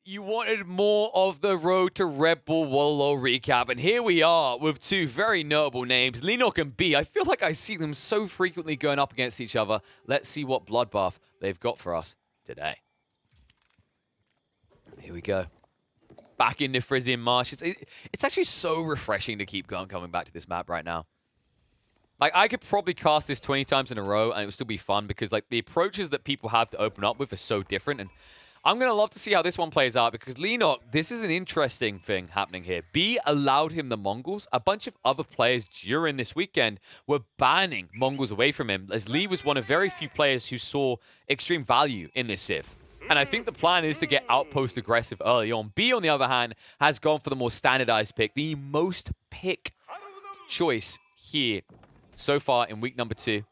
You wanted more of the Road to RedBull Wololo recap, and here we are with two very notable names, Leenock and B. I feel like I see them so frequently going up against each other. Let's see what bloodbath they've got for us today. Here we go. Back into Frisian Marshes. It's actually so refreshing to keep coming back to this map right now. Like, I could probably cast this 20 times in a row, and it would still be fun, because, like, the approaches that people have to open up with are so different, and I'm going to love to see how this one plays out, because Leenock, this is an interesting thing happening here. B allowed him the Mongols. A bunch of other players during this weekend were banning Mongols away from him, as Lee was one of very few players who saw extreme value in this Civ. And I think the plan is to get outpost aggressive early on. B, on the other hand, has gone for the more standardized pick, the most pick choice here so far in week number 2.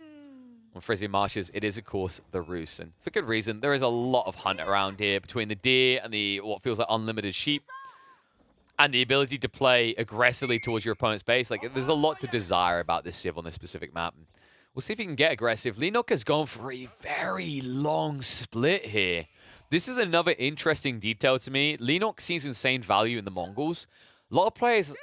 On Frisian Marshes, it is, of course, the Roos. And for good reason, there is a lot of hunt around here between the deer and the what feels like unlimited sheep. And the ability to play aggressively towards your opponent's base. Like, there's a lot to desire about this Civ on this specific map. And we'll see if he can get aggressive. Leenock has gone for a very long split here. This is another interesting detail to me. Leenock sees insane value in the Mongols. A lot of players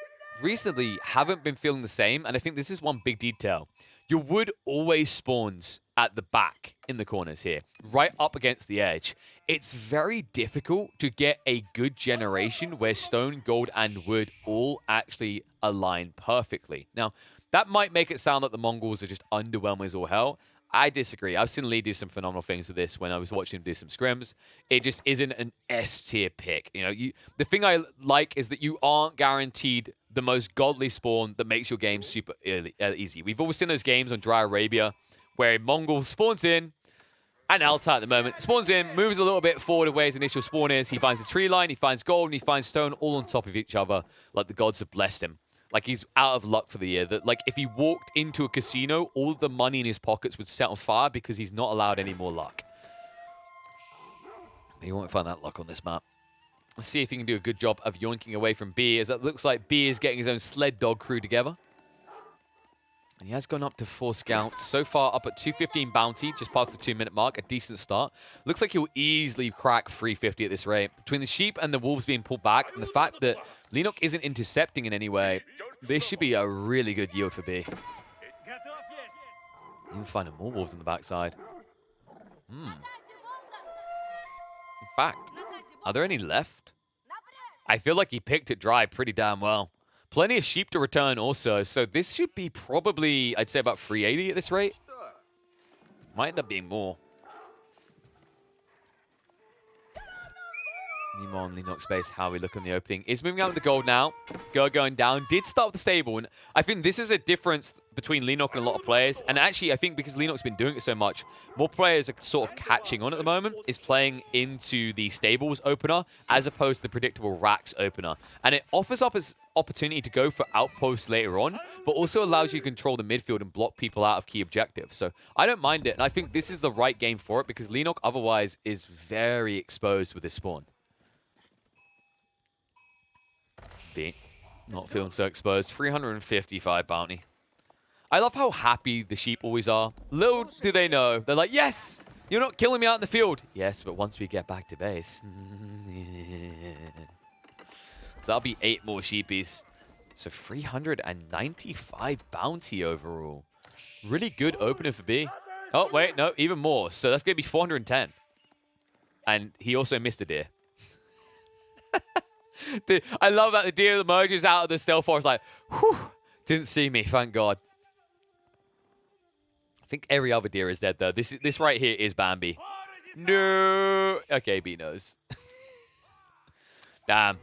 recently haven't been feeling the same. And I think this is one big detail. Your wood always spawns at the back in the corners here, right up against the edge. It's very difficult to get a good generation where stone, gold, and wood all actually align perfectly. Now, that might make it sound like the Mongols are just underwhelming as all hell. I disagree. I've seen Lee do some phenomenal things with this when I was watching him do some scrims. It just isn't an S-tier pick. You know, the thing I like is that you aren't guaranteed the most godly spawn that makes your game super easy. We've always seen those games on Dry Arabia where a Mongol spawns in, and Alta at the moment spawns in, moves a little bit forward of where his initial spawn is. He finds a tree line, he finds gold, and he finds stone all on top of each other like the gods have blessed him. Like, he's out of luck for the year. That, like, if he walked into a casino, all the money in his pockets would set on fire because he's not allowed any more luck. You won't find that luck on this map. Let's see if he can do a good job of yoinking away from B, as it looks like B is getting his own sled dog crew together. And he has gone up to 4 scouts. So far, up at 215 bounty, just past the 2-minute mark. A decent start. Looks like he'll easily crack 350 at this rate. Between the sheep and the wolves being pulled back, and the fact that Leenock isn't intercepting in any way, this should be a really good yield for B. Even finding more wolves on the backside. In fact, are there any left? I feel like he picked it dry pretty damn well. Plenty of sheep to return also, so this should be probably, I'd say, about 380 at this rate. Might end up being more. Nemo on Leenock space, how we look on the opening. Is moving out with the gold now. Going down. Did start with the stable, and I think this is a difference between Leenock and a lot of players. And actually, I think because Leenock's been doing it so much, more players are sort of catching on at the moment, is playing into the stables opener as opposed to the predictable racks opener. And it offers up as opportunity to go for outposts later on, but also allows you to control the midfield and block people out of key objectives. So I don't mind it, and I think this is the right game for it because Leenock otherwise is very exposed with this spawn. B, not feeling so exposed. 355 bounty. I love how happy the sheep always are. Little do they know. They're like, yes, you're not killing me out in the field. Yes, but once we get back to base. So that'll be 8 more sheepies. So 395 bounty overall. Really good opener for B. Oh, wait, no, even more. So that's going to be 410. And he also missed a deer. I love that the deer emerges out of the stealth forest like, whew, didn't see me, thank God. I think every other deer is dead, though. This right here is Bambi. No. Okay, B knows. Damn.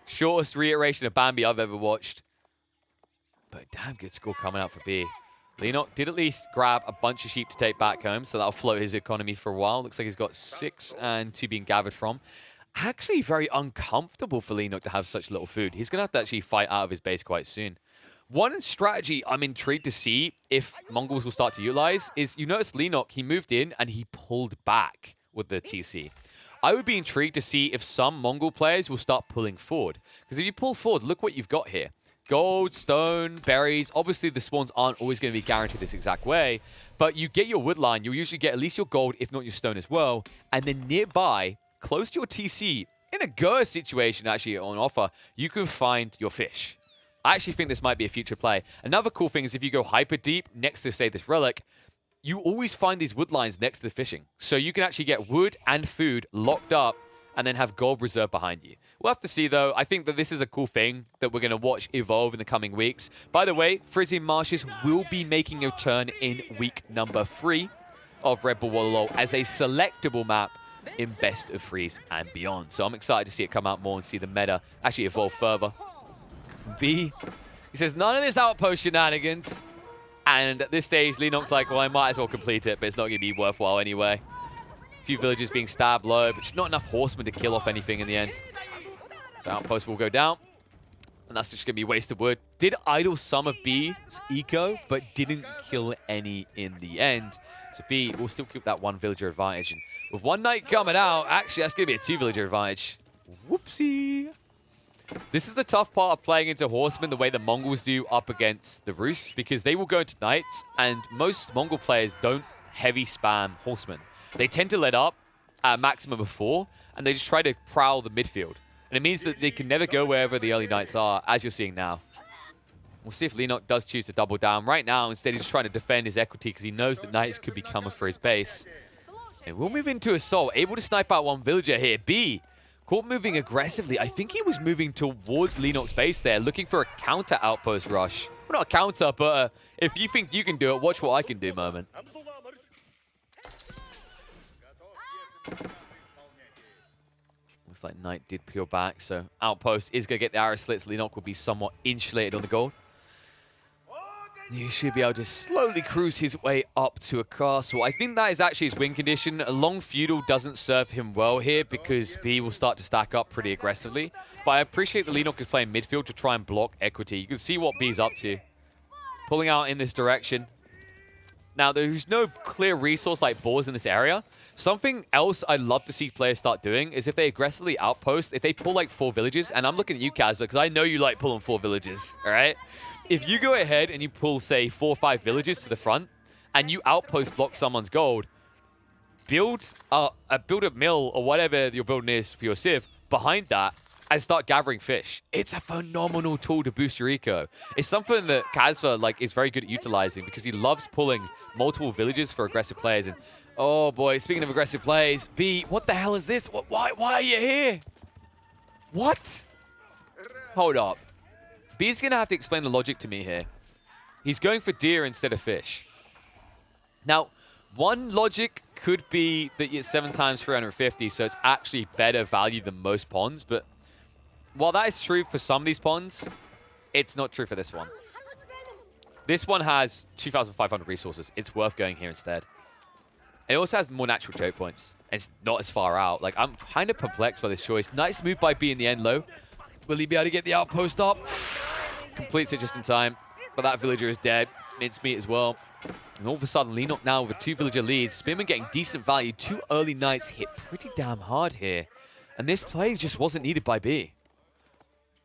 Shortest reiteration of Bambi I've ever watched. But damn good score coming out for B. Leenock did at least grab a bunch of sheep to take back home, so that'll float his economy for a while. Looks like he's got 6 and 2 being gathered from. Actually very uncomfortable for Leenock to have such little food. He's going to have to actually fight out of his base quite soon. One strategy I'm intrigued to see if Mongols will start to utilize is, you notice Leenock, he moved in and he pulled back with the TC. I would be intrigued to see if some Mongol players will start pulling forward. Because if you pull forward, look what you've got here. Gold, stone, berries. Obviously, the spawns aren't always going to be guaranteed this exact way. But you get your wood line, you'll usually get at least your gold, if not your stone as well. And then nearby, close to your TC, in a Gur situation actually on offer, you can find your fish. I actually think this might be a future play. Another cool thing is if you go hyper deep next to, say, this relic, you always find these wood lines next to the fishing. So you can actually get wood and food locked up and then have gold reserve behind you. We'll have to see, though. I think that this is a cool thing that we're going to watch evolve in the coming weeks. By the way, Frisian Marshes will be making a turn in week number 3 of RedBull Wololo as a selectable map in Best of Threes and beyond. So I'm excited to see it come out more and see the meta actually evolve further. B, he says, none of this outpost shenanigans. And at this stage, Leenock's like, well, I might as well complete it, but it's not going to be worthwhile anyway. A few villagers being stabbed low, but just not enough horsemen to kill off anything in the end. So outpost will go down. And that's just going to be wasted wood. Did idle some of B's eco, but didn't kill any in the end. So B will still keep that 1 villager advantage. And with 1 knight coming out, actually, that's going to be a 2 villager advantage. Whoopsie. This is the tough part of playing into horsemen the way the Mongols do up against the Rus, because they will go into knights, and most Mongol players don't heavy spam horsemen. They tend to let up at a maximum of 4, and they just try to prowl the midfield. And it means that they can never go wherever the early knights are, as you're seeing now. We'll see if Leenok does choose to double down. Right now, instead, he's just trying to defend his equity because he knows that knights could be coming for his base. And we'll move into assault. Able to snipe out 1 villager here. B, caught moving aggressively. I think he was moving towards Leenock's base there, looking for a counter outpost rush. Well, not a counter, but if you think you can do it, watch what I can do moment. Looks like Knight did peel back, so outpost is going to get the arrow slits. Leenok will be somewhat insulated on the gold. He should be able to slowly cruise his way up to a castle. I think that is actually his win condition. A long feudal doesn't serve him well here because B will start to stack up pretty aggressively. But I appreciate that Leenok is playing midfield to try and block equity. You can see what B's up to. Pulling out in this direction. Now, there's no clear resource like boars in this area. Something else I'd love to see players start doing is if they aggressively outpost, if they pull like 4 villages, and I'm looking at you, Kazza, because I know you like pulling 4 villages, all right? If you go ahead and you pull, say, 4 or 5 villages to the front, and you outpost block someone's gold, build a mill or whatever your building is for your civ behind that, and start gathering fish. It's a phenomenal tool to boost your eco. It's something that Kazza is very good at utilizing because he loves pulling multiple villages for aggressive players. And oh boy, speaking of aggressive plays, B, what the hell is this? Why are you here? What? Hold up. B's gonna have to explain the logic to me here. He's going for deer instead of fish. Now, one logic could be that it's 7 times 350, so it's actually better value than most ponds, but while that is true for some of these ponds, it's not true for this one. This one has 2,500 resources. It's worth going here instead. It also has more natural choke points. It's not as far out. Like, I'm kind of perplexed by this choice. Nice move by B in the end low. Will he be able to get the outpost up? Completes it just in time. But that villager is dead. Mincemeat as well. And all of a sudden, Leenok now with a 2 villager lead. Spearman getting decent value. 2 early knights hit pretty damn hard here. And this play just wasn't needed by B.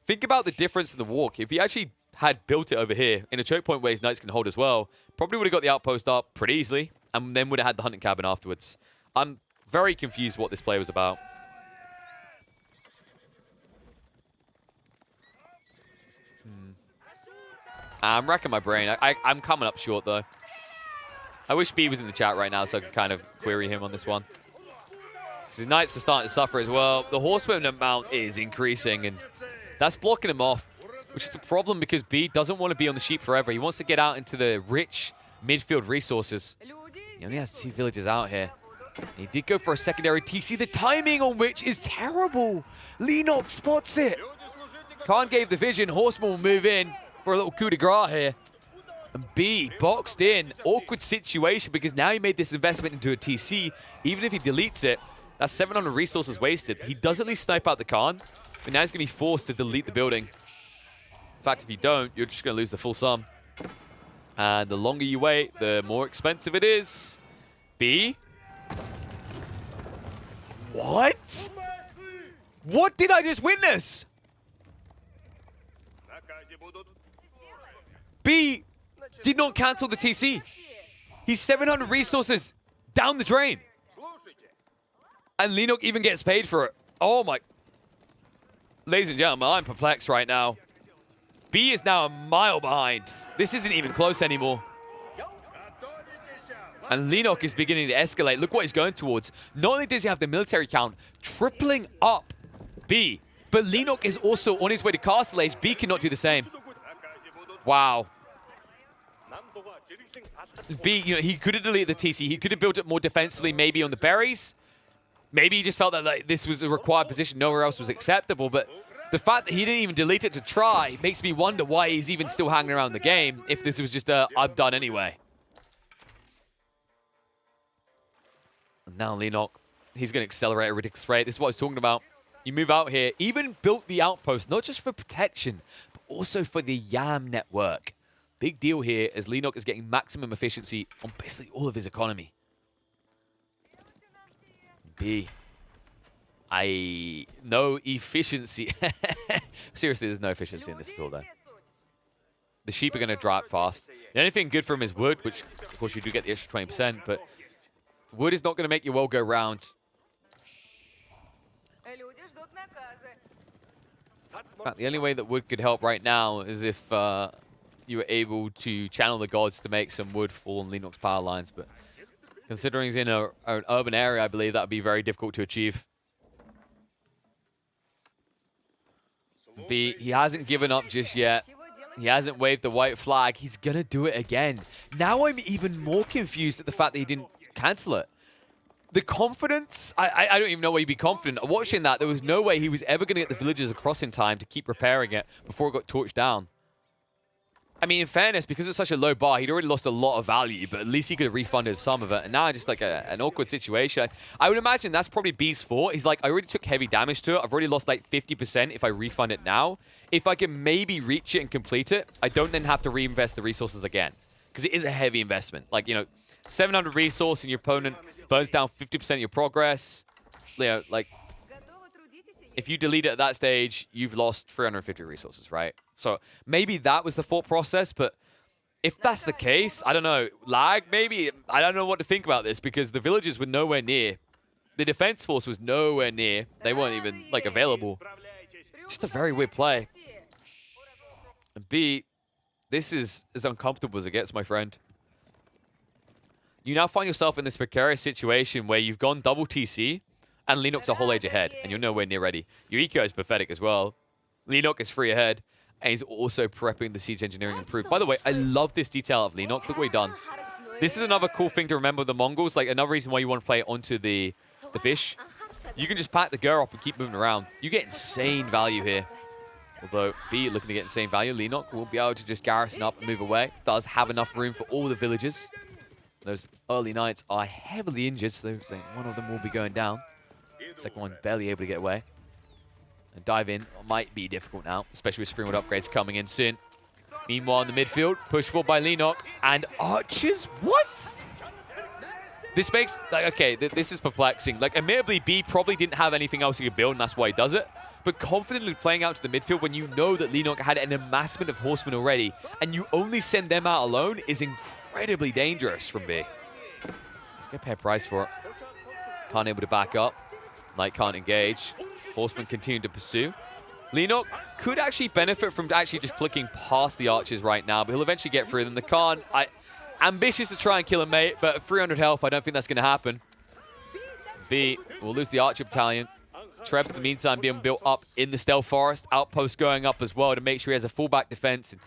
Think about the difference in the walk. If he actually had built it over here in a choke point where his knights can hold as well, probably would have got the outpost up pretty easily and then would have had the hunting cabin afterwards. I'm very confused what this play was about. I'm racking my brain. I'm coming up short, though. I wish B was in the chat right now so I could kind of query him on this one. His knights are starting to suffer as well. The horseman amount is increasing, and that's blocking him off, which is a problem because B doesn't want to be on the sheep forever. He wants to get out into the rich midfield resources. He only has 2 villages out here. He did go for a secondary TC, the timing on which is terrible. Leenok spots it. Khan gave the vision. Horseman will move in for a little coup de grace here. And B boxed in. Awkward situation because now he made this investment into a TC. Even if he deletes it, that's 700 resources wasted. He does at least snipe out the Khan, but now he's going to be forced to delete the building. In fact, if you don't, you're just going to lose the full sum. And the longer you wait, the more expensive it is. B? What? What did I just witness? B did not cancel the TC. He's 700 resources down the drain. And Leenok even gets paid for it. Oh my. Ladies and gentlemen, I'm perplexed right now. B is now a mile behind. This isn't even close anymore. And Leenok is beginning to escalate. Look what he's going towards. Not only does he have the military count, tripling up B, but Leenok is also on his way to castle age. B cannot do the same. Wow. B, you know, he could have deleted the TC. He could have built it more defensively, maybe on the berries. Maybe he just felt that like, this was a required position. Nowhere else was acceptable. But the fact that he didn't even delete it to try makes me wonder why he's even still hanging around the game if this was just a, I'm done anyway. Now Leenok, he's going to accelerate at a ridiculous rate. This is what I was talking about. You move out here, even built the outpost, not just for protection, but also for the YAM network. Big deal here as Leenok is getting maximum efficiency on basically all of his economy. B. No efficiency. Seriously, there's no efficiency in this store, though. The sheep are going to dry up fast. The only thing good from him is wood, which, of course, you do get the extra 20%, but wood is not going to make your world go round. In fact, the only way that wood could help right now is if you were able to channel the gods to make some wood fall on Leenok's power lines. But considering he's in an urban area, I believe that would be very difficult to achieve. B, he hasn't given up just yet. He hasn't waved the white flag. He's going to do it again. Now I'm even more confused at the fact that he didn't cancel it. The confidence, I don't even know why he'd be confident. Watching that, there was no way he was ever going to get the villagers across in time to keep repairing it before it got torched down. I mean, in fairness, because it's such a low bar, he'd already lost a lot of value, but at least he could have refunded some of it. And now just like an awkward situation. I would imagine that's probably B's fault. He's like, I already took heavy damage to it. I've already lost like 50% if I refund it now. If I can maybe reach it and complete it, I don't then have to reinvest the resources again. Because it is a heavy investment. Like, you know, 700 resource and your opponent burns down 50% of your progress. You know, like, if you delete it at that stage, you've lost 350 resources, right? So maybe that was the thought process, but if that's the case, I don't know. Lag, maybe? I don't know what to think about this because the villagers were nowhere near. The defense force was nowhere near. They weren't even, like, available. Just a very weird play. And B, this is as uncomfortable as it gets, my friend. You now find yourself in this precarious situation where you've gone double TC, and Leenok's a whole age ahead, and you're nowhere near ready. Your eco is pathetic as well. Leenok is 3 ahead, and he's also prepping the siege engineering improved. By the way, I love this detail of Leenok. Look what he's done. This is another cool thing to remember with the Mongols. Like, another reason why you want to play onto the fish. You can just pack the girl up and keep moving around. You get insane value here. Although B looking to get insane value, Leenok will be able to just garrison up and move away. Does have enough room for all the villagers. Those early knights are heavily injured, so one of them will be going down. Second one barely able to get away. And dive in might be difficult now, especially with Springwood upgrades coming in soon. Meanwhile, in the midfield, push forward by Leenok. And archers? What? This makes, like, okay, this is perplexing. Like, admittedly, B probably didn't have anything else he could build, and that's why he does it. But confidently playing out to the midfield when you know that Leenok had an amassment of horsemen already, and you only send them out alone is incredibly dangerous from B. Let's go pay a price for it. Can't able to back up. Knight can't engage. Horsemen continue to pursue. Leenok could actually benefit from actually just clicking past the archers right now, but he'll eventually get through them. The Khan, ambitious to try and kill a mate, but at 300 health, I don't think that's going to happen. B will lose the archer battalion. Treb's, in the meantime, being built up in the stealth forest. Outpost going up as well to make sure he has a fallback defense. And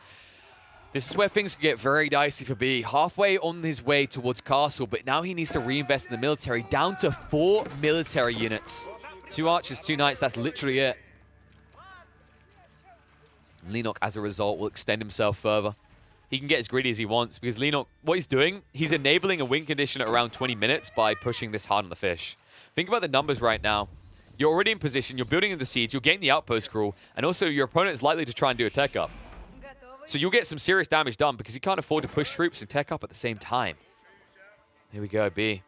this is where things can get very dicey for B. Halfway on his way towards castle, but now he needs to reinvest in the military. Down to 4 military units. 2 archers, 2 knights, that's literally it. Leenok, as a result, will extend himself further. He can get as greedy as he wants because Leenok, what he's doing, he's enabling a win condition at around 20 minutes by pushing this hard on the fish. Think about the numbers right now. You're already in position, you're building in the siege, you're getting the outpost crawl, and also your opponent is likely to try and do a tech up. So you'll get some serious damage done because you can't afford to push troops and tech up at the same time. Here we go, B.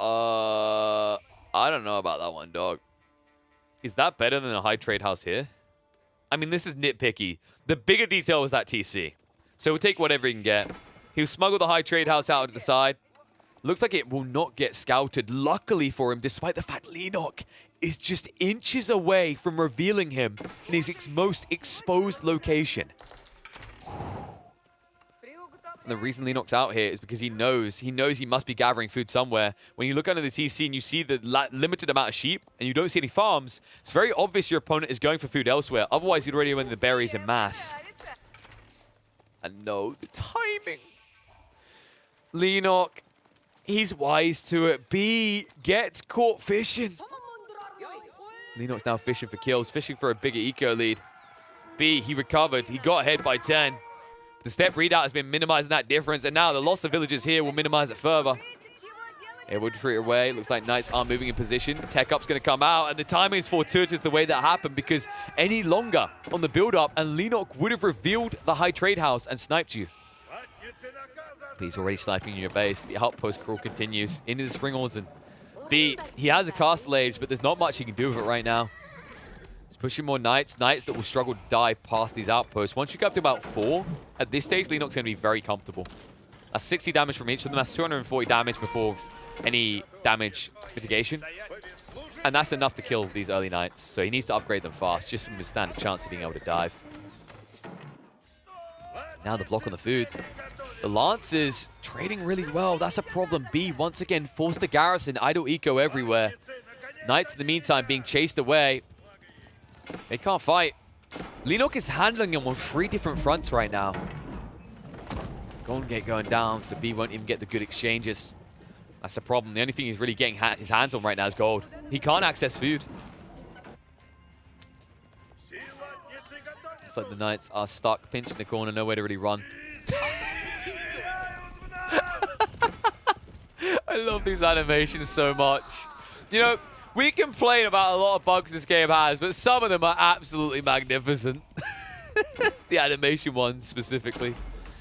I don't know about that one, dog. Is that better than a high trade house here? I mean, this is nitpicky. The bigger detail was that TC. So we'll take whatever he can get. He'll smuggle the high trade house out to the side. Looks like it will not get scouted, luckily for him, despite the fact Leenok is just inches away from revealing him in his most exposed location. And the reason Leenock's out here is because he knows he must be gathering food somewhere. When you look under the TC and you see the limited amount of sheep and you don't see any farms, it's very obvious your opponent is going for food elsewhere. Otherwise, he'd already win the berries in mass. And no, the timing. Leenock, he's wise to it. B gets caught fishing. Leenock's now fishing for kills, fishing for a bigger eco lead. B, he recovered. He got ahead by 10. The step readout has been minimizing that difference, and now the loss of villages here will minimize it further. Able to retreat away. Looks like Knights are moving in position. Tech up's going to come out, and the timing is fortuitous the way that happened, because any longer on the build-up, and Leenock would have revealed the high trade house and sniped you. But he's already sniping your base. The outpost crawl continues into the Spring Ords. B, he has a castle age, but there's not much he can do with it right now. He's pushing more Knights that will struggle to dive past these outposts. Once you get up to about 4, at this stage, Leenock's going to be very comfortable. That's 60 damage from each of them. That's 240 damage before any damage mitigation. And that's enough to kill these early Knights. So he needs to upgrade them fast, just to stand a chance of being able to dive. Now the block on the food. The Lancers trading really well. That's a problem. B, once again, forced the garrison. Idle eco everywhere. Knights, in the meantime, being chased away. They can't fight. Leenock is handling them on 3 different fronts right now. Golden Gate going down, so B won't even get the good exchanges. That's the problem. The only thing he's really getting his hands on right now is gold. He can't access food. It's like the Knights are stuck, pinched in the corner, nowhere to really run. I love these animations so much. You know, we complain about a lot of bugs this game has, but some of them are absolutely magnificent. The animation ones specifically.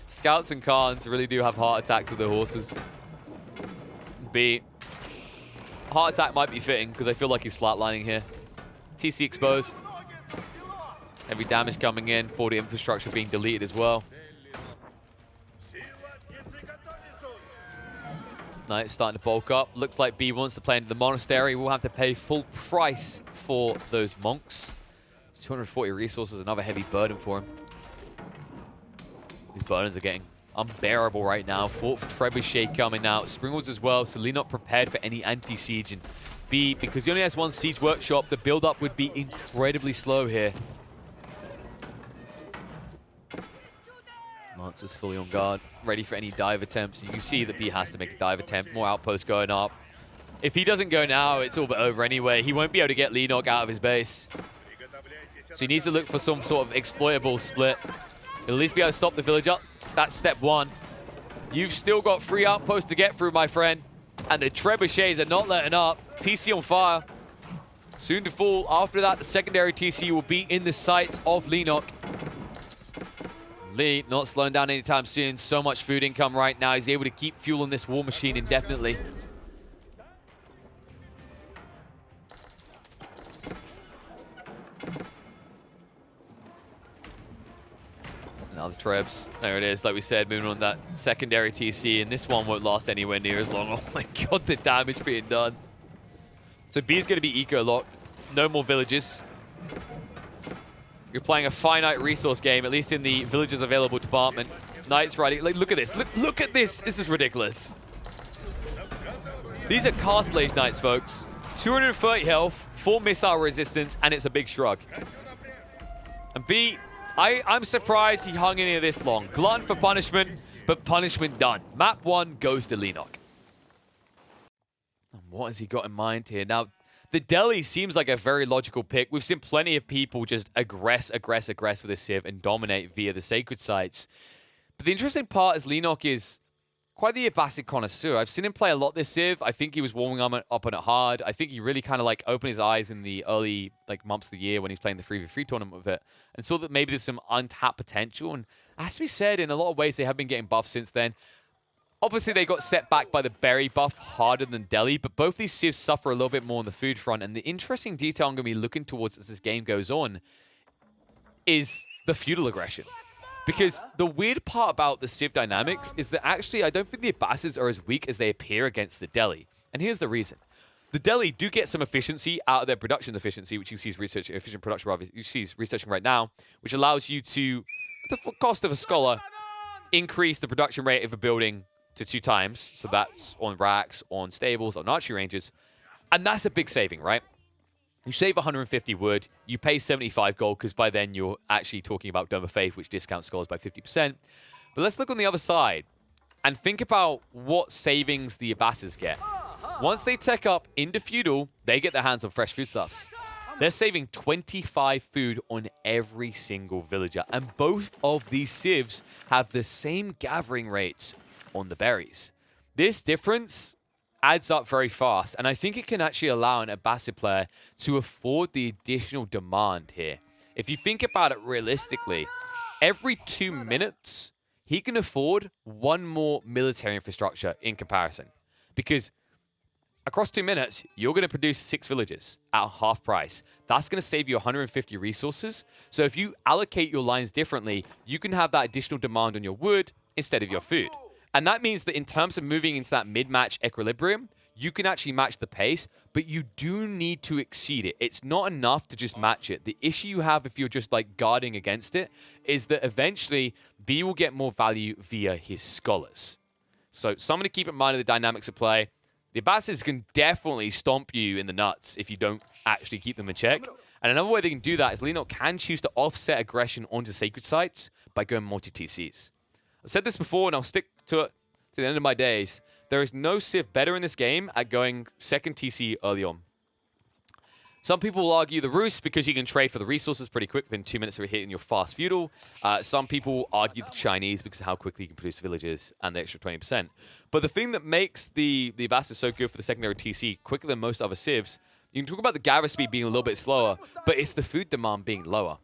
Scouts and Khans really do have heart attacks with their horses. B, heart attack might be fitting because I feel like he's flatlining here. TC exposed. Heavy damage coming in. 40 infrastructure being deleted as well. Knights starting to bulk up. Looks like B wants to play into the monastery. We'll have to pay full price for those monks. It's 240 resources, another heavy burden for him. These burdens are getting unbearable right now. Fort Trebuchet coming out. Springwoods as well, so Leenok prepared for any anti-siege. And B, because he only has 1 siege workshop, the build-up would be incredibly slow here. Lancers fully on guard, ready for any dive attempts. You can see that B has to make a dive attempt. More outposts going up. If he doesn't go now, it's all but over anyway. He won't be able to get Leenock out of his base. So he needs to look for some sort of exploitable split. He'll at least be able to stop the village up. That's step 1. You've still got 3 outposts to get through, my friend. And the trebuchets are not letting up. TC on fire. Soon to fall. After that, the secondary TC will be in the sights of Leenock. Lee not slowing down anytime soon. So much food income right now. He's able to keep fueling this war machine indefinitely. Now the Trebs. There it is. Like we said, moving on that secondary TC. And this one won't last anywhere near as long. Oh my god, the damage being done. So B is going to be eco-locked. No more villages. You're playing a finite resource game, at least in the villages available department. Knights riding. Like, look at this. Look at this. This is ridiculous. These are Castle Age Knights, folks. 230 health, 4 missile resistance, and it's a big shrug. And B, I'm surprised he hung in here this long. Glutton for punishment, but punishment done. Map 1 goes to Leenock. And what has he got in mind here? Now, the Delhi seems like a very logical pick. We've seen plenty of people just aggress with this Civ and dominate via the sacred sites. But the interesting part is Leenock is quite the Abbasid connoisseur. I've seen him play a lot this Civ. I think he was warming up on it hard. I think he really kind of like opened his eyes in the early months of the year when he's playing the 3v3 tournament with it and saw that maybe there's some untapped potential. And as we said, in a lot of ways, they have been getting buffed since then. Obviously, they got set back by the berry buff harder than Delhi, but both these civs suffer a little bit more on the food front. And the interesting detail I'm going to be looking towards as this game goes on is the feudal aggression. Because the weird part about the Civ dynamics is that actually I don't think the Abbasids are as weak as they appear against the Delhi. And here's the reason. The Delhi do get some efficiency out of their production efficiency, which you see is researching, efficient production rather, you see is researching right now, which allows you to, the cost of a scholar, increase the production rate of a building to 2 times. So that's on racks, on stables, on archery ranges. And that's a big saving, right? You save 150 wood, you pay 75 gold, because by then you're actually talking about Dome of Faith, which discounts scholars by 50%. But let's look on the other side and think about what savings the Abbasids get. Once they tech up into Feudal, they get their hands on fresh foodstuffs. They're saving 25 food on every single villager. And both of these civs have the same gathering rates on the berries. This difference adds up very fast. And I think it can actually allow an Abbasid player to afford the additional demand here. If you think about it realistically, every 2 minutes, he can afford 1 more military infrastructure in comparison. Because across 2 minutes, you're going to produce 6 villages at half price. That's going to save you 150 resources. So if you allocate your lines differently, you can have that additional demand on your wood instead of your food. And that means that in terms of moving into that mid-match equilibrium, you can actually match the pace, but you do need to exceed it. It's not enough to just match it. The issue you have if you're just like guarding against it is that eventually B will get more value via his scholars. So something to keep in mind of the dynamics of play. The Abbasids can definitely stomp you in the nuts if you don't actually keep them in check. And another way they can do that is Leenok can choose to offset aggression onto sacred sites by going multi-TCs. I've said this before and I'll stick to it to the end of my days. There is no Civ better in this game at going second TC early on. Some people will argue the Roost because you can trade for the resources pretty quick within 2 minutes of hitting your fast Feudal. Some people argue the Chinese because of how quickly you can produce villages and the extra 20%. But the thing that makes the Abbasids so good for the secondary TC quicker than most other Civs, you can talk about the gather speed being a little bit slower, but it's the food demand being lower.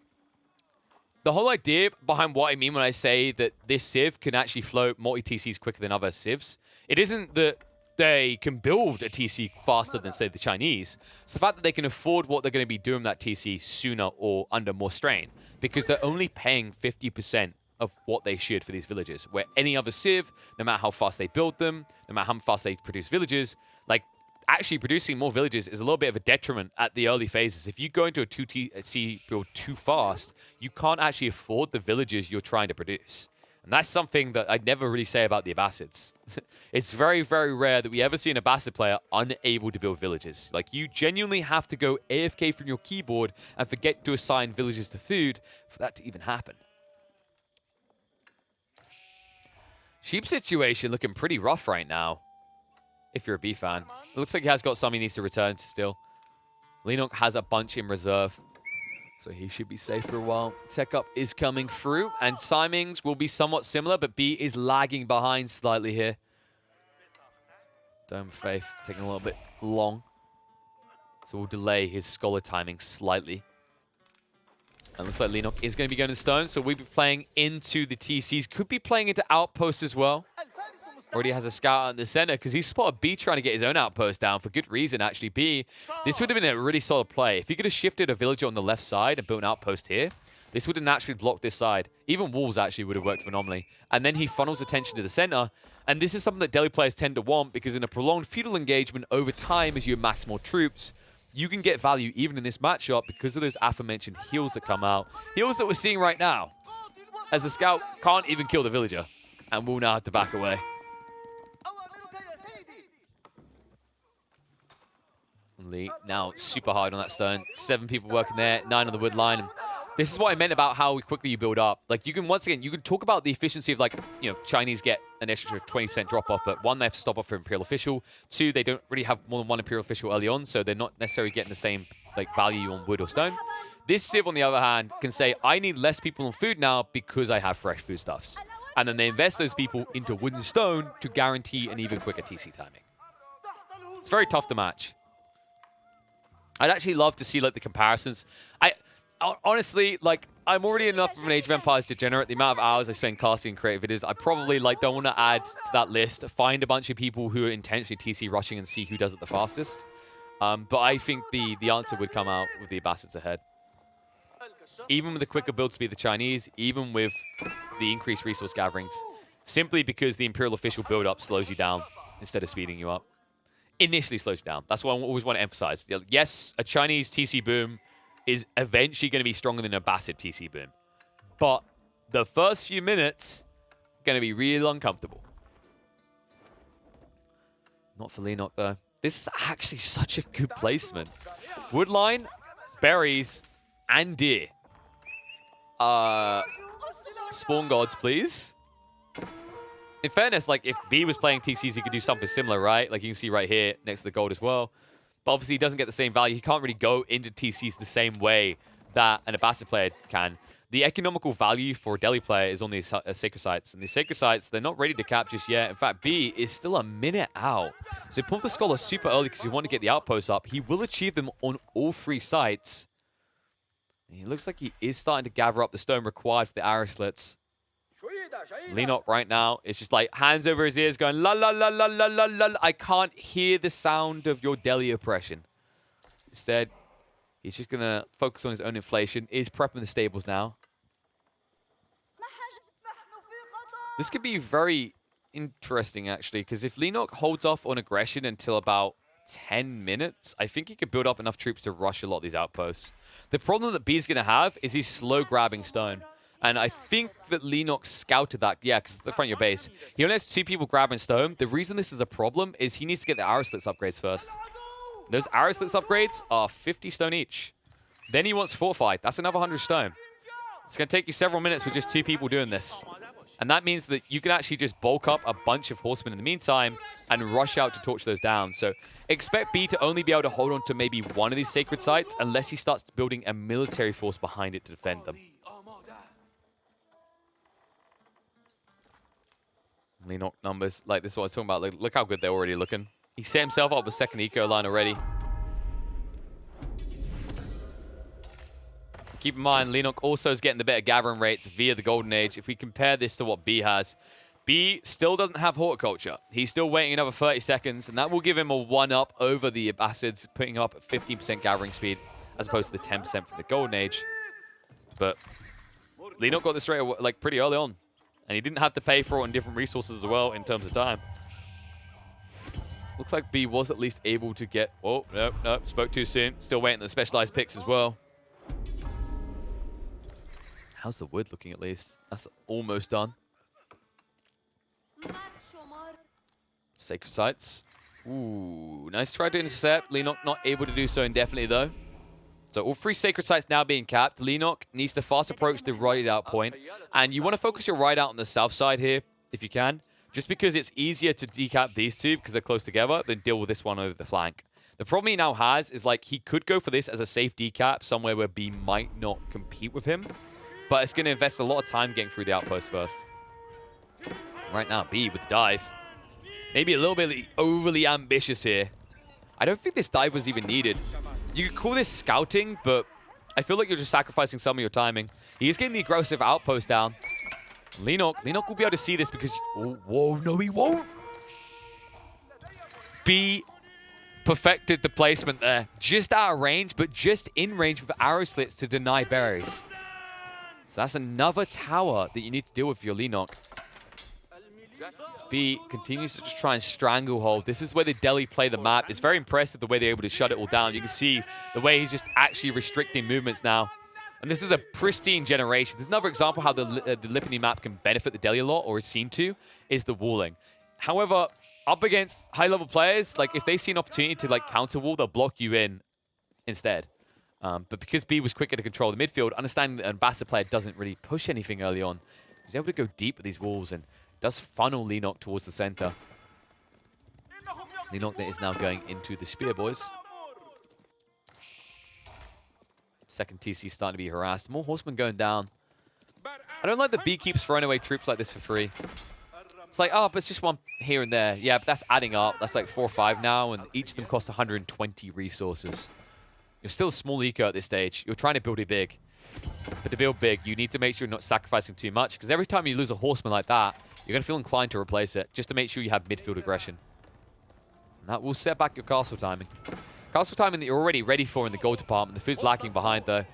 The whole idea behind what I mean when I say that this Civ can actually float multi-TCs quicker than other Civs, it isn't that they can build a TC faster than, say, the Chinese. It's the fact that they can afford what they're going to be doing that TC sooner or under more strain, because they're only paying 50% of what they should for these villages, where any other Civ, no matter how fast they build them, no matter how fast they produce villages, like, actually producing more villages is a little bit of a detriment at the early phases. If you go into a 2TC build too fast, you can't actually afford the villages you're trying to produce. And that's something that I'd never really say about the Abbasids. It's very, very rare that we ever see an Abbasid player unable to build villages. Like, you genuinely have to go AFK from your keyboard and forget to assign villages to food for that to even happen. Sheep situation looking pretty rough right now, if you're a B fan. It looks like he has got some he needs to return to still. Leenock has a bunch in reserve, so he should be safe for a while. Tech up is coming through, and timings will be somewhat similar, but B is lagging behind slightly here. Dome of Faith taking a little bit long, so we'll delay his scholar timing slightly. And looks like Leenock is going to be going to stone, so we'll be playing into the TCs. Could be playing into outposts as well. Already has a scout in the center because he's spotted B trying to get his own outpost down for good reason, actually. B, this would have been a really solid play. If he could have shifted a villager on the left side and built an outpost here, this would have naturally blocked this side. Even walls actually would have worked phenomenally. And then he funnels attention to the center. And this is something that Delhi players tend to want because in a prolonged feudal engagement over time as you amass more troops, you can get value even in this matchup because of those aforementioned heals that come out. Heals that we're seeing right now as the scout can't even kill the villager and will now have to back away. Lee now super hard on that stone. 7 people working there, 9 on the wood line. And this is what I meant about how quickly you build up. Like, you can, once again, you can talk about the efficiency of, like, you know, Chinese get an extra 20% drop off, but 1, they have to stop off for Imperial Official. 2, they don't really have more than 1 Imperial Official early on, so they're not necessarily getting the same, like, value on wood or stone. This Civ, on the other hand, can say, I need less people on food now because I have fresh foodstuffs. And then they invest those people into wood and stone to guarantee an even quicker TC timing. It's very tough to match. I'd actually love to see, like, the comparisons. Honestly, like, I'm already enough of an Age of Empires degenerate. The amount of hours I spend casting and creative videos, I probably, like, don't want to add to that list. Find a bunch of people who are intentionally TC rushing and see who does it the fastest. But I think the answer would come out with the Abbasids ahead. even with the quicker build speed of the Chinese, even with the increased resource gatherings, simply because the Imperial official build-up slows you down instead of speeding you up. Initially slows you down. That's what I always want to emphasize. Yes, a Chinese TC boom is eventually going to be stronger than a Abbasid TC boom. But the first few minutes, going to be real uncomfortable. Not for Leenock, though. This is actually such a good placement. Woodline, berries, and deer. Spawn gods, please. In fairness, like, if B was playing TCs, he could do something similar, right? Like, you can see right here, next to the gold as well. But obviously, he doesn't get the same value. He can't really go into TCs the same way that an Abbasid player can. The economical value for a Delhi player is on these sacred sites. And these sacred sites, they're not ready to cap just yet. In fact, B is still a minute out. So he pulled the Scholar super early because he wanted to get the outposts up. He will achieve them on all 3 sites. And it looks like he is starting to gather up the stone required for the arrow slits. Leenok right now is just like hands over his ears going, la la la la la la la. I can't hear the sound of your Delhi oppression. Instead, he's just going to focus on his own inflation. Is prepping the stables now. This could be very interesting, actually, because if Leenock holds off on aggression until about 10 minutes, I think he could build up enough troops to rush a lot of these outposts. The problem that B's going to have is he's slow grabbing stone. And I think that Leenock scouted that. Yeah, because the front of your base. He only has 2 people grabbing stone. The reason this is a problem is he needs to get the arrow slits upgrades first. Those arrow slits upgrades are 50 stone each. Then he wants fortified. That's another 100 stone. It's going to take you several minutes with just 2 people doing this. And that means that you can actually just bulk up a bunch of horsemen in the meantime and rush out to torch those down. So expect B to only be able to hold on to maybe one of these sacred sites unless he starts building a military force behind it to defend them. Leenock numbers, like this is what I was talking about. Like, look how good they're already looking. He set himself up with second eco line already. Keep in mind, Leenock also is getting the better gathering rates via the Golden Age. If we compare this to what B has, B still doesn't have horticulture. He's still waiting another 30 seconds, and that will give him a 1-up over the Abbasids, putting up 15% gathering speed as opposed to the 10% from the Golden Age. But Leenock got this straight away, like pretty early on, and he didn't have to pay for it on different resources as well in terms of time. Looks like B was at least able to get... Oh, no, spoke too soon. Still waiting on the specialized picks as well. How's the wood looking at least? That's almost done. Sacred sites. Ooh, nice try to intercept. Leenock not able to do so indefinitely though. So all 3 sacred sites now being capped. Leenock needs to fast approach the ride-out point. And you want to focus your ride-out on the south side here, if you can. Just because it's easier to decap these 2 because they're close together than deal with this one over the flank. The problem he now has is like he could go for this as a safe decap somewhere where B might not compete with him. But it's going to invest a lot of time getting through the outpost first. Right now, B with the dive. Maybe a little bit overly ambitious here. I don't think this dive was even needed. You could call this scouting, but I feel like you're just sacrificing some of your timing. He is getting the aggressive outpost down. Leenock will be able to see this because... Oh, whoa, no, he won't. B perfected the placement there. Just out of range, but just in range with arrow slits to deny berries. So that's another tower that you need to deal with for your Leenock. B continues to just try and stranglehold. This is where the Delhi play the map. It's very impressive the way they're able to shut it all down. You can see the way he's just actually restricting movements now. And this is a pristine generation. There's another example how the Lipany map can benefit the Delhi a lot, or is seen to, is the walling. However, up against high-level players, like if they see an opportunity to like counter wall, they'll block you in instead. But because B was quicker to control the midfield, understanding that an Abbasid player doesn't really push anything early on, he was able to go deep with these walls and does funnel Leenock towards the center. Leenock is now going into the spear, boys. Second TC starting to be harassed. More horsemen going down. I don't like that B keeps throwing away troops like this for free. It's like, oh, but it's just one here and there. Yeah, but that's adding up. That's like 4 or 5 now, and each of them cost 120 resources. You're still a small eco at this stage. You're trying to build it big. But to build big, you need to make sure you're not sacrificing too much, because every time you lose a horseman like that, you're going to feel inclined to replace it, just to make sure you have midfield aggression. And that will set back your castle timing. Castle timing that you're already ready for in the gold department. The food's lacking behind, though.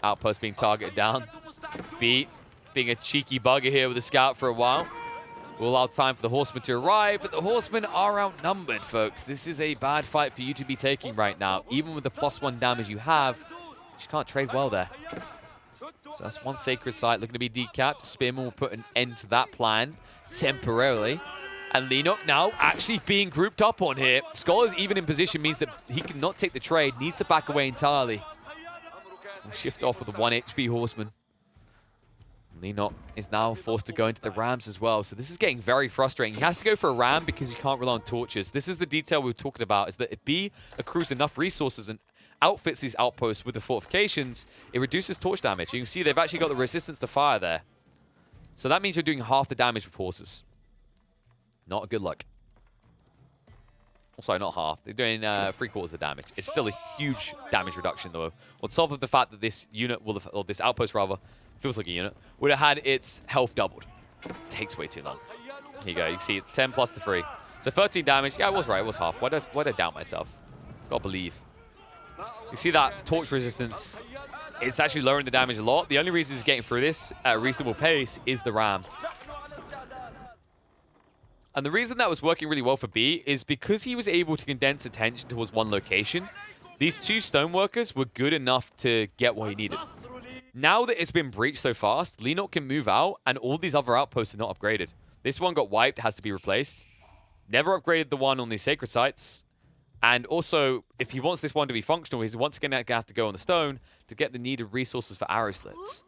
Outpost being targeted down. B being a cheeky bugger here with the scout for a while. Will allow time for the horsemen to arrive, but the horsemen are outnumbered, folks. This is a bad fight for you to be taking right now. Even with the +1 damage you have, you just can't trade well there. So that's one sacred site looking to be decapped. Spearman will put an end to that plan temporarily. And Leenok now actually being grouped up on here. Scholar's even in position means that he cannot take the trade, needs to back away entirely. We'll shift off with a 1 HP horseman. Leenok is now forced to go into the rams as well. So this is getting very frustrating. He has to go for a ram because you can't rely on torches. This is the detail we were talking about, is that if B accrues enough resources and outfits these outposts with the fortifications, it reduces torch damage. You can see they've actually got the resistance to fire there. So that means you're doing half the damage with horses. Not a good look. Oh, sorry, not half. They're doing 3/4 of the damage. It's still a huge damage reduction, though. On top of the fact that this unit will have, or this outpost rather, feels like a unit, would have had its health doubled. Takes way too long. Here you go. You can see 10 plus the 3. So 13 damage. Yeah, I was right. It was half. Why'd I doubt myself? Gotta believe. You see that torch resistance? It's actually lowering the damage a lot. The only reason it's getting through this at a reasonable pace is the ram. And the reason that was working really well for B is because he was able to condense attention towards one location. These 2 stoneworkers were good enough to get what he needed. Now that it's been breached so fast, Leenock can move out, and all these other outposts are not upgraded. This one got wiped, has to be replaced. Never upgraded the one on these sacred sites. And also, if he wants this one to be functional, he's once again going to have to go on the stone to get the needed resources for arrow slits.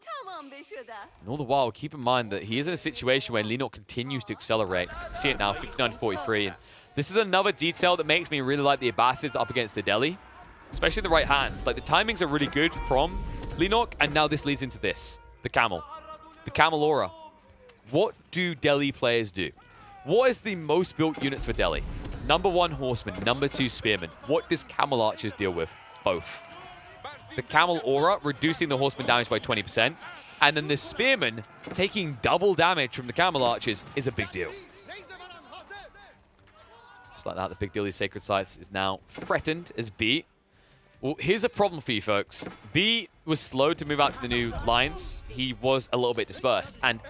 And all the while, keep in mind that he is in a situation where Leenock continues to accelerate. See it now, 59-43. And this is another detail that makes me really like the Abbasids up against the Delhi, especially the right hands. Like, the timings are really good from Leenock, and now this leads into this. The camel. The camel aura. What do Delhi players do? What is the most built units for Delhi? Number 1, horseman. Number 2, spearman. What does camel archers deal with? Both. The camel aura, reducing the horseman damage by 20%. And then the spearman, taking double damage from the camel archers, is a big deal. Just like that, the big deal, these sacred sites is now threatened as B. Well, here's a problem for you folks. B was slow to move out to the new lines. He was a little bit dispersed. And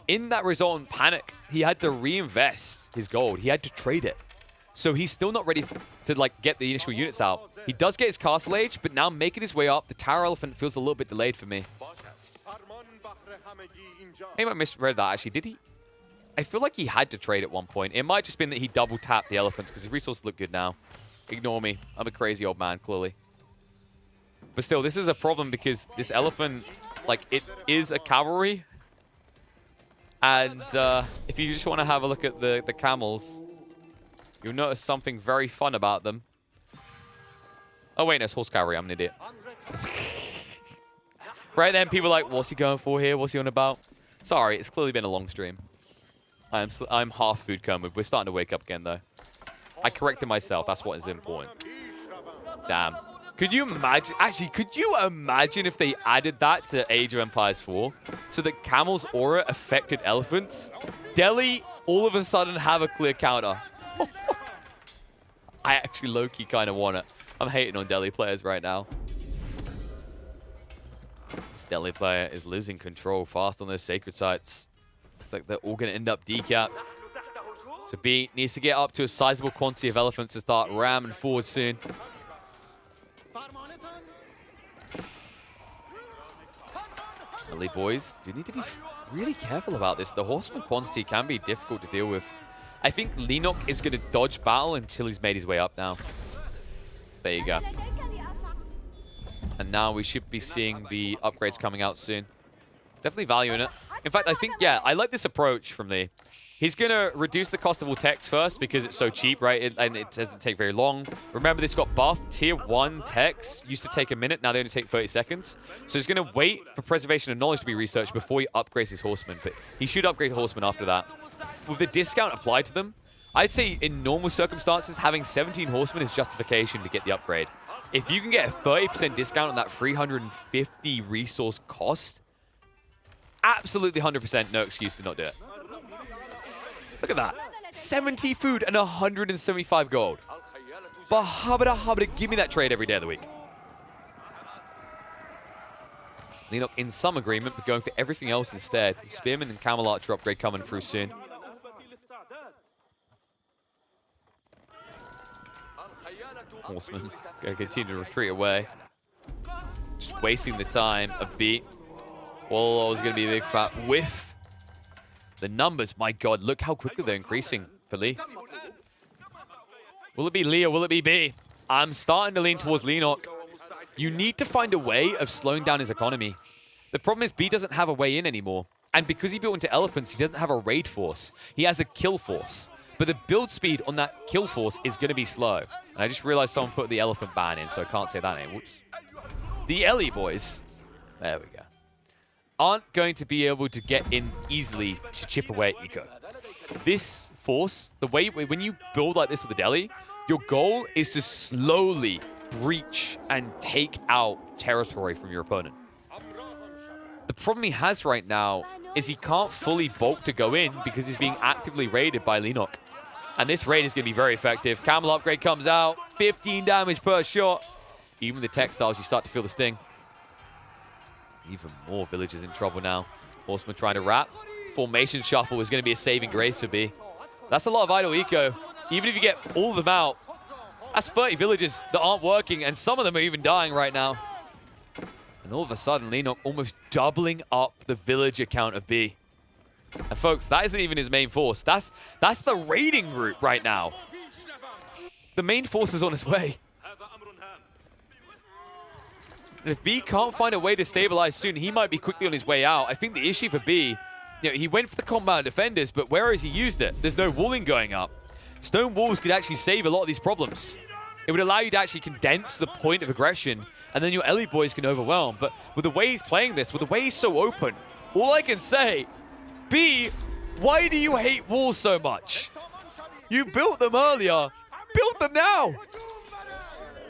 in that resultant panic, he had to reinvest his gold. He had to trade it. So he's still not ready to like get the initial units out. He does get his castle age, but now making his way up, the tower elephant feels a little bit delayed for me. Maybe I misread that actually. Did he? I feel like he had to trade at one point. It might just been that he double tapped the elephants because his resources look good now. Ignore me. I'm a crazy old man, clearly. But still, this is a problem because this elephant, like, it is a cavalry. And if you just want to have a look at the camels, you'll notice something very fun about them. Oh, wait, no, it's horse cavalry. I'm an idiot. Right then, people are like, what's he going for here? What's he on about? Sorry, it's clearly been a long stream. I'm half food coma. We're starting to wake up again, though. I corrected myself. That's what is important. Damn. Could you imagine? Actually, could you imagine if they added that to Age of Empires 4? So that Camel's aura affected elephants? Delhi all of a sudden have a clear counter. I actually low-key kind of want it. I'm hating on Delhi players right now. This Delhi player is losing control fast on those sacred sites. It's like they're all going to end up decapped. So B needs to get up to a sizable quantity of elephants to start ramming forward soon. Elite boys do need to be really careful about this. The horseman quantity can be difficult to deal with. I think Leenok is going to dodge battle until he's made his way up now. There you go. And now we should be seeing the upgrades coming out soon. There's definitely value in it. In fact, I think, yeah, I like this approach from Lee. He's going to reduce the cost of all techs first because it's so cheap, right? And it doesn't take very long. Remember, this got buffed. Tier 1 techs used to take a minute. Now they only take 30 seconds. So he's going to wait for preservation of knowledge to be researched before he upgrades his horsemen. But he should upgrade horsemen after that. With the discount applied to them, I'd say in normal circumstances, having 17 horsemen is justification to get the upgrade. If you can get a 30% discount on that 350 resource cost, absolutely 100% no excuse to not do it. Look at that. 70 food and 175 gold. Bahabada, give me that trade every day of the week. Leenok in some agreement, but going for everything else instead. Spearman and Camel Archer upgrade coming through soon. Horseman going to continue to retreat away. Just wasting the time of B. Wololo is going to be a big fat whiff. The numbers, my god, look how quickly they're increasing for Lee. Will it be Lee or will it be B? I'm starting to lean towards Leenock. You need to find a way of slowing down his economy. The problem is B doesn't have a way in anymore. And because he built into elephants, he doesn't have a raid force. He has a kill force. But the build speed on that kill force is going to be slow. And I just realized someone put the elephant ban in, so I can't say that name. Whoops. The Ellie boys, there we go, aren't going to be able to get in easily to chip away at Eco. This force, the way when you build like this with the Delhi, your goal is to slowly breach and take out territory from your opponent. The problem he has right now is he can't fully bulk to go in because he's being actively raided by Leenock. And this raid is going to be very effective. Camel upgrade comes out, 15 damage per shot. Even the textiles, you start to feel the sting. Even more villagers in trouble now. Horseman trying to wrap. Formation shuffle is going to be a saving grace for B. That's a lot of idle eco. Even if you get all of them out, that's 30 villagers that aren't working, and some of them are even dying right now. And all of a sudden, Leenock almost doubling up the villager count of B. And folks, that isn't even his main force. That's the raiding group right now. The main force is on its way. And if B can't find a way to stabilize soon, he might be quickly on his way out. I think the issue for B, he went for the compound defenders, but where has he used it? There's no walling going up. Stone walls could actually save a lot of these problems. It would allow you to actually condense the point of aggression, and then your Ellie boys can overwhelm. But with the way he's playing this, with the way he's so open, all I can say, B, why do you hate walls so much? You built them earlier. Build them now.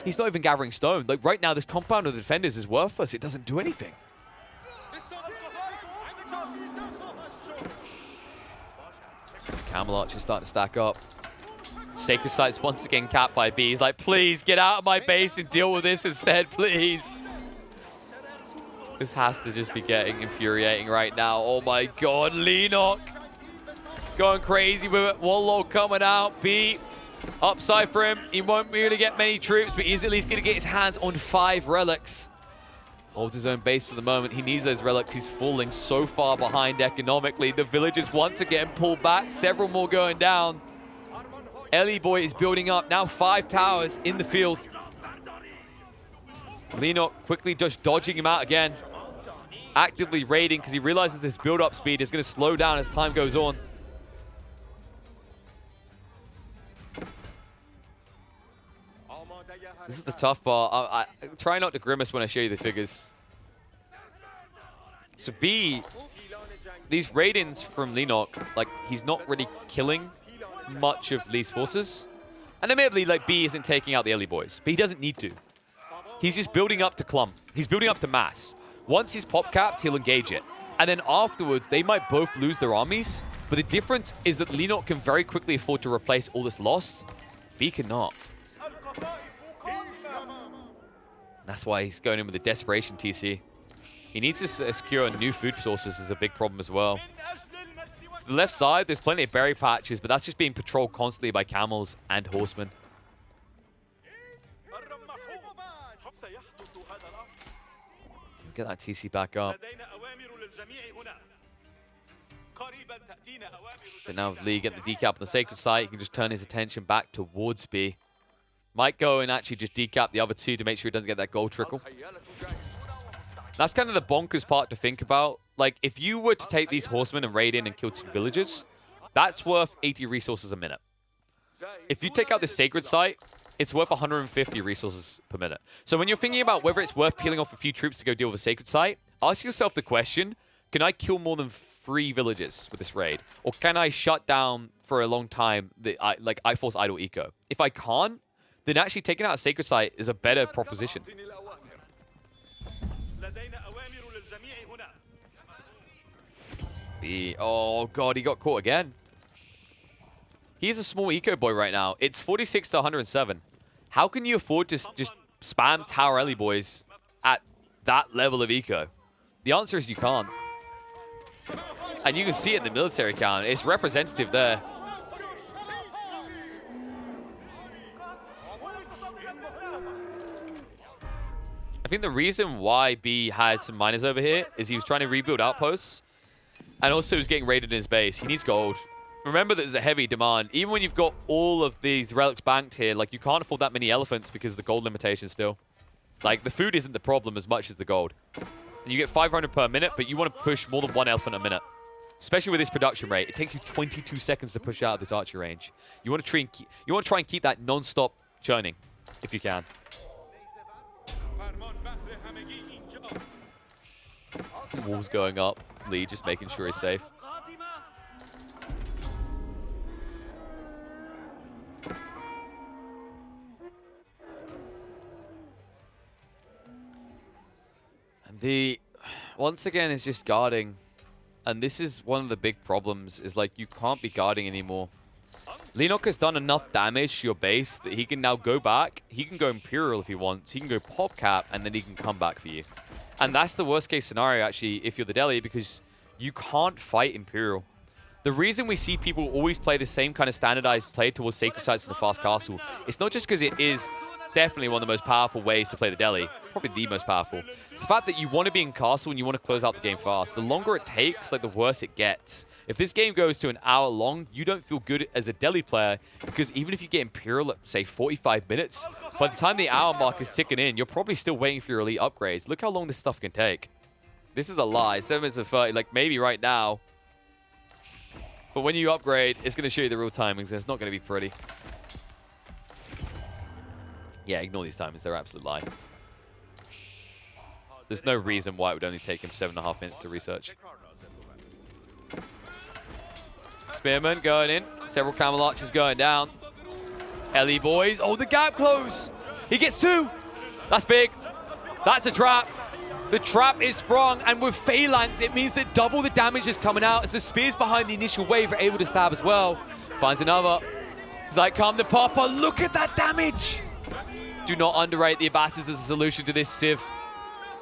He's not even gathering stone. Like right now, this compound of the defenders is worthless. It doesn't do anything. Camel Archer's starting to stack up. Sacred Sight's once again capped by B. He's like, please get out of my base and deal with this instead, please. This has to just be getting infuriating right now. Oh my god, Leenock going crazy with it. Wololo coming out. B upside for him. He won't be able to get many troops, but he's at least going to get his hands on 5 relics. Holds his own base at the moment. He needs those relics. He's falling so far behind economically. The villagers once again pulled back. Several more going down. Ellie boy is building up. Now 5 towers in the field. Leenock quickly just dodging him out again. Actively raiding because he realizes this build-up speed is going to slow down as time goes on. This is the tough part. I try not to grimace when I show you the figures. So B, these raid-ins from Leenock, like, he's not really killing much of Lee's forces. And admittedly, like, B isn't taking out the Ellie boys, but he doesn't need to. He's just building up to clump. He's building up to mass. Once he's pop capped, he'll engage it. And then afterwards, they might both lose their armies. But the difference is that Leenock can very quickly afford to replace all this loss. B cannot. That's why he's going in with a desperation TC. He needs to secure new food sources is a big problem as well. To the left side, there's plenty of berry patches, but that's just being patrolled constantly by camels and horsemen. Get that TC back up. But now Lee getting the decap on the sacred site, he can just turn his attention back towards B. Might go and actually just decap the other 2 to make sure he doesn't get that gold trickle. That's kind of the bonkers part to think about. Like, if you were to take these horsemen and raid in and kill 2 villagers, that's worth 80 resources a minute. If you take out this sacred site, it's worth 150 resources per minute. So when you're thinking about whether it's worth peeling off a few troops to go deal with a sacred site, ask yourself the question, can I kill more than 3 villages with this raid? Or can I shut down for a long time the I force idle eco? If I can't, then actually taking out a sacred site is a better proposition. B. Oh god, he got caught again. He's a small eco boy right now. It's 46 to 107. How can you afford to just spam Tower Ellie boys at that level of eco? The answer is you can't. And you can see it in the military count. It's representative there. I think the reason why B had some miners over here is he was trying to rebuild outposts. And also he was getting raided in his base. He needs gold. Remember that there's a heavy demand. Even when you've got all of these relics banked here, like you can't afford that many elephants because of the gold limitation still. Like the food isn't the problem as much as the gold. And you get 500 per minute, but you want to push more than 1 elephant a minute. Especially with this production rate. It takes you 22 seconds to push out of this archer range. You want to try and keep that non-stop churning, if you can. Walls going up. Lee just making sure he's safe. And B, once again, is just guarding. And this is one of the big problems, is like you can't be guarding anymore. Leenok has done enough damage to your base that he can now go back. He can go Imperial if he wants. He can go pop cap, and then he can come back for you. And that's the worst case scenario, actually, if you're the Delhi, because you can't fight Imperial. The reason we see people always play the same kind of standardized play towards Sacred Sites in the Fast Castle, it's not just because it is definitely one of the most powerful ways to play the Delhi. Probably the most powerful. It's the fact that you want to be in Castle and you want to close out the game fast. The longer it takes, like the worse it gets. If this game goes to an hour long, you don't feel good as a Delhi player, because even if you get Imperial at, say, 45 minutes, by the time the hour mark is ticking in, you're probably still waiting for your elite upgrades. Look how long this stuff can take. This is a lie. 7 minutes and 30, like maybe right now. But when you upgrade, it's going to show you the real timings, and it's not going to be pretty. Yeah, ignore these timings. They're absolute lie. There's no reason why it would only take him 7.5 minutes to research. Spearman going in. Several camel archers going down. Ellie boys. Oh, the gap close. He gets 2. That's big. That's a trap. The trap is sprung. And with phalanx, it means that double the damage is coming out as the spears behind the initial wave are able to stab as well. Finds another. It's like, come the popper. Look at that damage. Do not underrate the Abbasses as a solution to this Civ.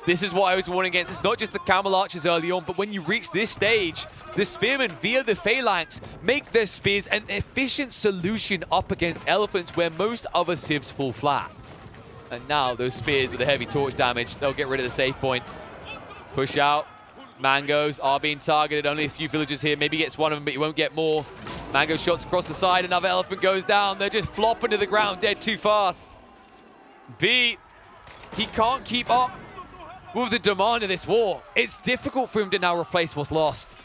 This is what I was warning against. It's not just the camel archers early on, but when you reach this stage, the spearmen via the phalanx make their spears an efficient solution up against elephants where most other civs fall flat. And now those spears with the heavy torch damage, they'll get rid of the safe point. Push out. Mangoes are being targeted. Only a few villagers here. Maybe gets one of them, but you won't get more. Mango shots across the side. Another elephant goes down. They're just flopping to the ground, dead too fast. B, he can't keep up with the demand of this war. It's difficult for him to now replace what's lost.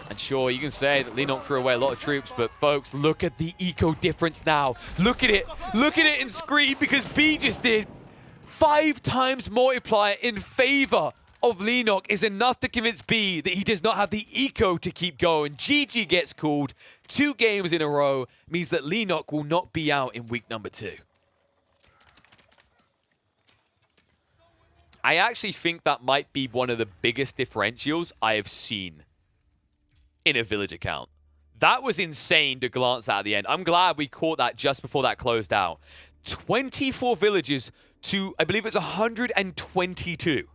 And sure, you can say that Leenok threw away a lot of troops, but folks, look at the eco difference now. Look at it. Look at it and scream, because B just did 5 times multiplier in favor of Leenok is enough to convince B that he does not have the eco to keep going. GG gets called. 2 games in a row means that Leenok will not be out in week number 2. I actually think that might be one of the biggest differentials I have seen in a village account. That was insane to glance at the end. I'm glad we caught that just before that closed out. 24 villages to, I believe it's 122.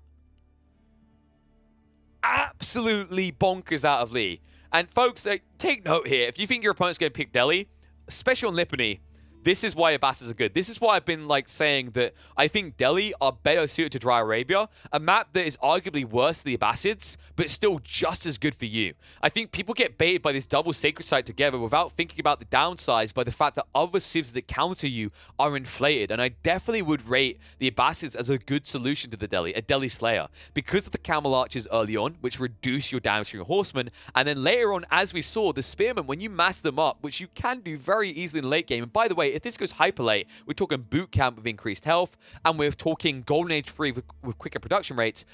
Absolutely bonkers out of Lee. And folks, take note here. If you think your opponent's going to pick Delhi, especially on Lipany, this is why Abbasses are good. This is why I've been saying that I think Delhi are better suited to Dry Arabia, a map that is arguably worse than the Abbasids, but still just as good for you. I think people get baited by this double sacred site together without thinking about the downsides by the fact that other civs that counter you are inflated. And I definitely would rate the Abbasids as a good solution to the Delhi, a Delhi Slayer, because of the camel archers early on, which reduce your damage from your horsemen, and then later on, as we saw, the spearmen, when you mass them up, which you can do very easily in the late game. And by the way, if this goes hyper late, we're talking boot camp with increased health, and we're talking Golden Age 3 with quicker production rates.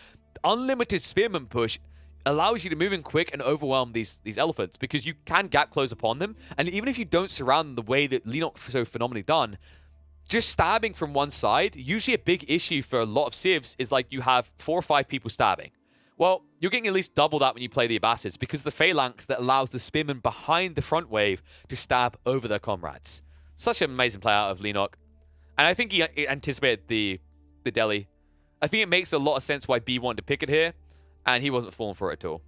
Unlimited spearman push allows you to move in quick and overwhelm these elephants, because you can gap close upon them, and even if you don't surround them the way that Leenok so phenomenally done, just stabbing from one side, usually a big issue for a lot of civs is like you have 4 or 5 people stabbing. Well, you're getting at least double that when you play the Abbasids, because of the phalanx that allows the spearmen behind the front wave to stab over their comrades. Such an amazing play out of Leenok. And I think he anticipated the Delhi. I think it makes a lot of sense why B wanted to pick it here, and he wasn't falling for it at all.